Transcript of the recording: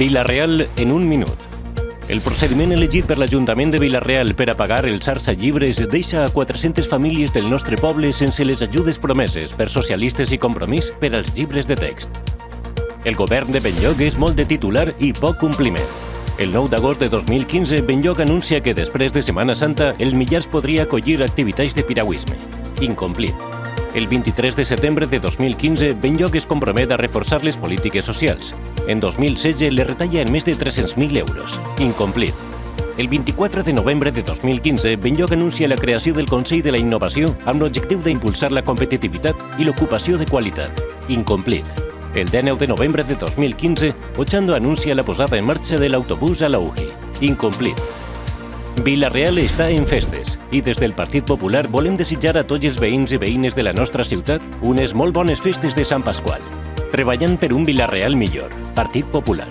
Vila-real en un minut. El procediment elegit per l'Ajuntament de Vila-real per a pagar els Arts a Llibres deixa a 400 famílies del nostre poble sense les ajudes promeses per Socialistes i Compromís per als llibres de text. El govern de Benlloc és molt de titular i poc compliment. El 9 d'agost de 2015, Benlloc anuncia que després de Setmana Santa el Millars podria acollir activitats de piragüisme. Incomplit. El 23 de setembre de 2015, Benlloc es compromet a reforçar les polítiques socials. En 2016, le retalla en més de 300.000 euros. Incomplit. El 24 de novembre de 2015, Benlloc anuncia la creació del Consell de la Innovació amb l'objectiu d'impulsar la competitivitat i l'ocupació de qualitat. Incomplit. El 19 de novembre de 2015, Ochando anuncia la posada en marxa de l'autobús a la UGI. Incomplit. Vila-real està en festes i des del Partit Popular volem desitjar a tots els veïns i veïnes de la nostra ciutat unes molt bones festes de Sant Pasqual. Treballant per un Vila-real millor. Partit Popular.